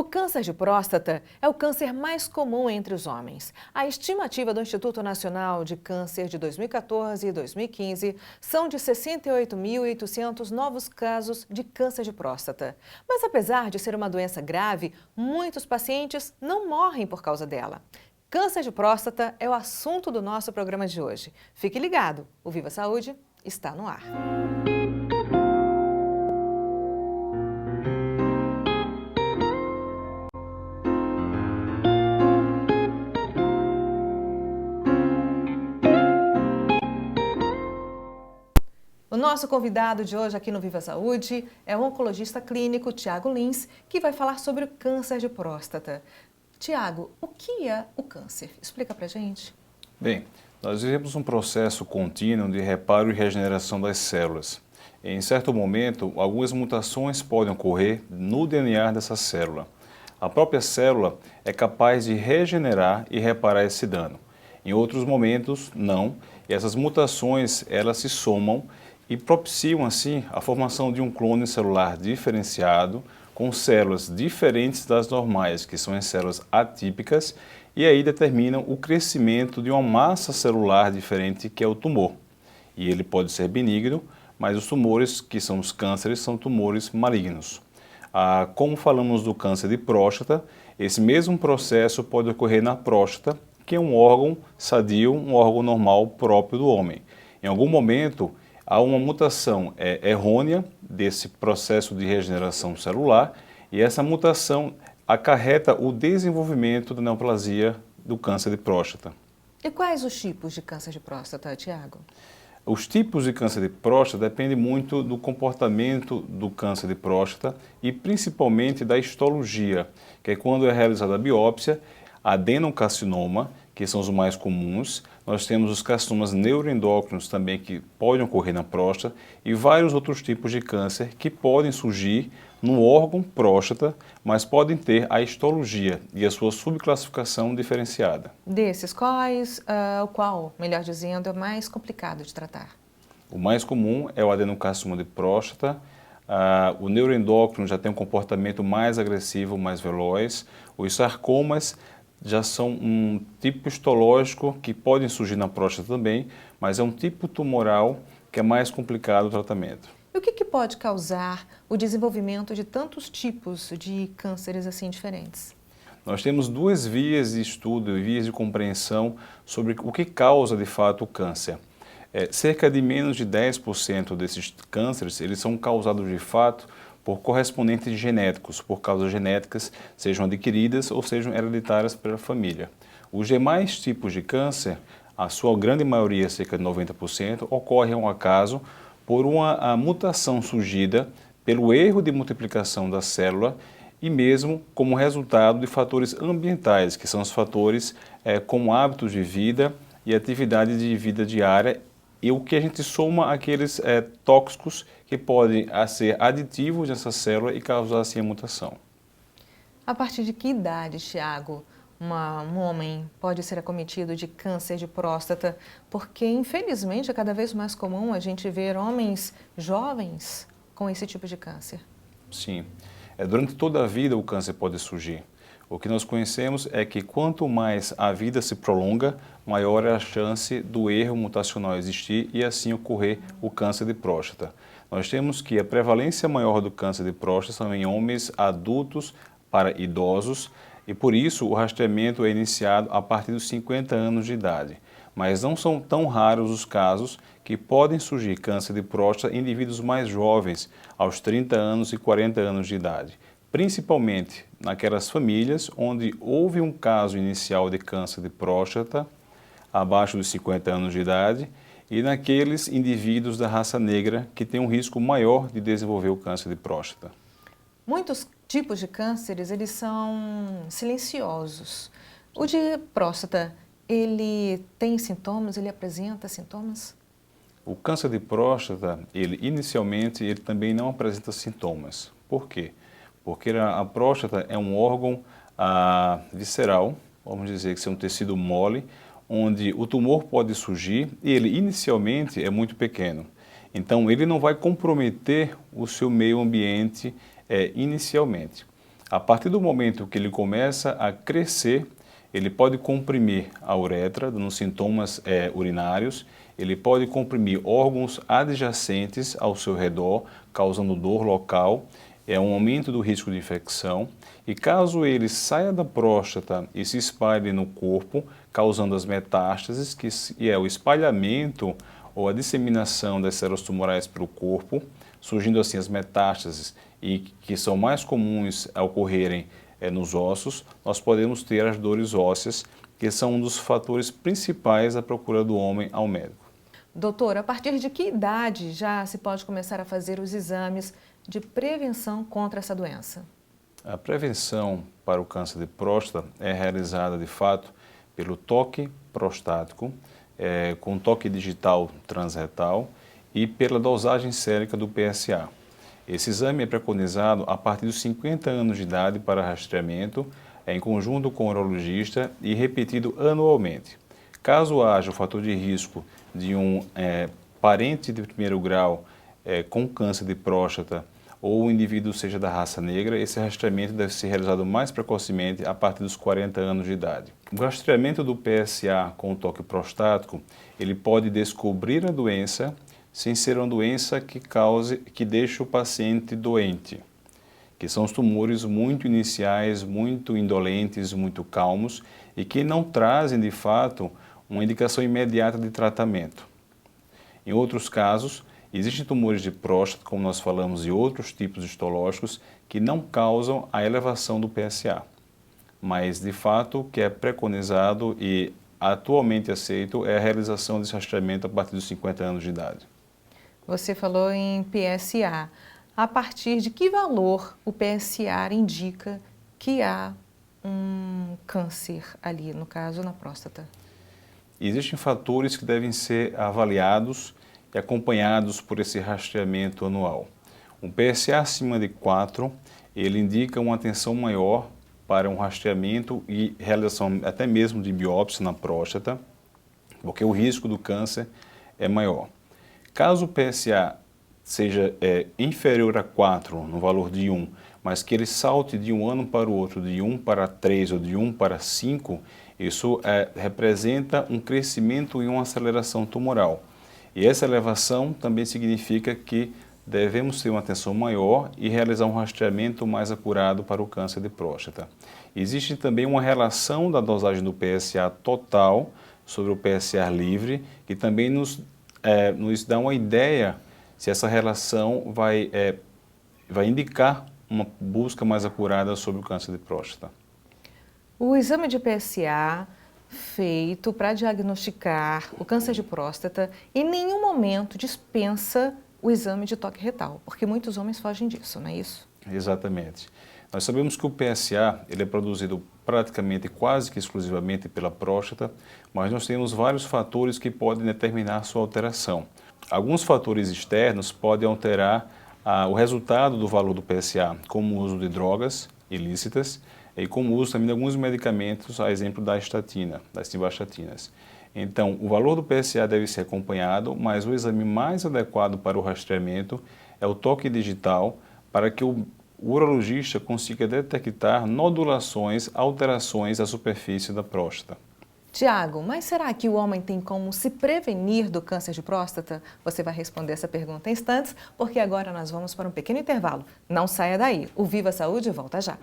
O câncer de próstata é o câncer mais comum entre os homens. A estimativa do Instituto Nacional de Câncer de 2014 e 2015 são de 68.800 novos casos de câncer de próstata. Mas apesar de ser uma doença grave, muitos pacientes não morrem por causa dela. Câncer de próstata é o assunto do nosso programa de hoje. Fique ligado, o Viva Saúde está no ar. O nosso convidado de hoje aqui no Viva Saúde é o oncologista clínico Tiago Lins, que vai falar sobre o câncer de próstata. Tiago, o que é o câncer? Explica pra gente. Bem, nós vivemos um processo contínuo de reparo e regeneração das células. Em certo momento, algumas mutações podem ocorrer no DNA dessa célula. A própria célula é capaz de regenerar e reparar esse dano. Em outros momentos, não, e essas mutações elas se somam e propiciam assim a formação de um clone celular diferenciado com células diferentes das normais, que são as células atípicas, e aí determinam o crescimento de uma massa celular diferente, que é o tumor. E ele pode ser benigno, mas os tumores, que são os cânceres, são tumores malignos. Como falamos do câncer de próstata, esse mesmo processo pode ocorrer na próstata, que é um órgão sadio, um órgão normal próprio do homem. Em algum momento, há uma mutação errônea desse processo de regeneração celular e essa mutação acarreta o desenvolvimento da neoplasia do câncer de próstata. E quais os tipos de câncer de próstata, Tiago? Os tipos de câncer de próstata dependem muito do comportamento do câncer de próstata e principalmente da histologia, que é quando é realizada a biópsia, adenocarcinoma, que são os mais comuns. Nós temos os carcinomas neuroendócrinos também, que podem ocorrer na próstata, e vários outros tipos de câncer que podem surgir no órgão próstata, mas podem ter a histologia e a sua subclassificação diferenciada. Desses, qual, melhor dizendo, é mais complicado de tratar? O mais comum é o adenocarcinoma de próstata. O neuroendócrino já tem um comportamento mais agressivo, mais veloz. Os sarcomas já são um tipo histológico que podem surgir na próstata também, mas é um tipo tumoral que é mais complicado o tratamento. E o que pode causar o desenvolvimento de tantos tipos de cânceres assim diferentes? Nós temos duas vias de estudo e vias de compreensão sobre o que causa de fato o câncer. Cerca de menos de 10% desses cânceres, eles são causados de fato por correspondentes genéticos, por causas genéticas, sejam adquiridas ou sejam hereditárias pela família. Os demais tipos de câncer, a sua grande maioria, cerca de 90%, ocorre ao acaso por uma mutação surgida pelo erro de multiplicação da célula e mesmo como resultado de fatores ambientais, que são os fatores como hábitos de vida e atividade de vida diária, e o que a gente soma aqueles tóxicos que podem ser aditivos nessa célula e causar assim a mutação. A partir de que idade, Tiago, um homem pode ser acometido de câncer de próstata? Porque, infelizmente, é cada vez mais comum a gente ver homens jovens com esse tipo de câncer. Sim. Durante toda a vida o câncer pode surgir. O que nós conhecemos é que quanto mais a vida se prolonga, maior é a chance do erro mutacional existir e assim ocorrer o câncer de próstata. Nós temos que a prevalência maior do câncer de próstata são em homens adultos para idosos e por isso o rastreamento é iniciado a partir dos 50 anos de idade. Mas não são tão raros os casos que podem surgir câncer de próstata em indivíduos mais jovens, aos 30 anos e 40 anos de idade. Principalmente naquelas famílias onde houve um caso inicial de câncer de próstata abaixo dos 50 anos de idade e naqueles indivíduos da raça negra que têm um risco maior de desenvolver o câncer de próstata. Muitos tipos de cânceres, eles são silenciosos. O de próstata, ele tem sintomas, ele apresenta sintomas? O câncer de próstata, inicialmente, ele também não apresenta sintomas. Por quê? Porque a próstata é um órgão visceral, vamos dizer que é um tecido mole, onde o tumor pode surgir e ele inicialmente é muito pequeno. Então ele não vai comprometer o seu meio ambiente inicialmente. A partir do momento que ele começa a crescer, ele pode comprimir a uretra, dando sintomas urinários, ele pode comprimir órgãos adjacentes ao seu redor, causando dor local, um aumento do risco de infecção, e caso ele saia da próstata e se espalhe no corpo, causando as metástases, que é o espalhamento ou a disseminação das células tumorais pelo corpo, surgindo assim as metástases, e que são mais comuns a ocorrerem nos ossos, nós podemos ter as dores ósseas, que são um dos fatores principais da procura do homem ao médico. Doutor, a partir de que idade já se pode começar a fazer os exames de prevenção contra essa doença? A prevenção para o câncer de próstata é realizada, de fato, pelo toque prostático, com toque digital transretal e pela dosagem sérica do PSA. Esse exame é preconizado a partir dos 50 anos de idade para rastreamento, em conjunto com o urologista e repetido anualmente. Caso haja o fator de risco de um parente de primeiro grau com câncer de próstata ou o indivíduo seja da raça negra, esse rastreamento deve ser realizado mais precocemente a partir dos 40 anos de idade. O rastreamento do PSA com o toque prostático, ele pode descobrir a doença sem ser uma doença que deixe o paciente doente, que são os tumores muito iniciais, muito indolentes, muito calmos e que não trazem, de fato, uma indicação imediata de tratamento. Em outros casos, existem tumores de próstata, como nós falamos, e outros tipos histológicos que não causam a elevação do PSA, mas, de fato, o que é preconizado e atualmente aceito é a realização desse rastreamento a partir dos 50 anos de idade. Você falou em PSA. A partir de que valor o PSA indica que há um câncer ali, no caso, na próstata? Existem fatores que devem ser avaliados e acompanhados por esse rastreamento anual. Um PSA acima de 4, ele indica uma atenção maior para um rastreamento e realização até mesmo de biópsia na próstata, porque o risco do câncer é maior. Caso o PSA seja inferior a 4, no valor de 1, mas que ele salte de um ano para o outro, de 1 para 3 ou de 1 para 5, isso representa um crescimento e uma aceleração tumoral. E essa elevação também significa que devemos ter uma atenção maior e realizar um rastreamento mais acurado para o câncer de próstata. Existe também uma relação da dosagem do PSA total sobre o PSA livre, que também nos dá uma ideia se essa relação vai indicar uma busca mais acurada sobre o câncer de próstata. O exame de PSA feito para diagnosticar o câncer de próstata em nenhum momento dispensa o exame de toque retal, porque muitos homens fogem disso, não é isso? Exatamente. Nós sabemos que o PSA ele é produzido praticamente quase que exclusivamente pela próstata, mas nós temos vários fatores que podem determinar sua alteração. Alguns fatores externos podem alterar o resultado do valor do PSA, como o uso de drogas ilícitas e como o uso também de alguns medicamentos, a exemplo da estatina, das simvastatinas. Então, o valor do PSA deve ser acompanhado, mas o exame mais adequado para o rastreamento é o toque digital, para que o urologista consiga detectar nodulações, alterações da superfície da próstata. Tiago, mas será que o homem tem como se prevenir do câncer de próstata? Você vai responder essa pergunta em instantes, porque agora nós vamos para um pequeno intervalo. Não saia daí. O Viva Saúde volta já.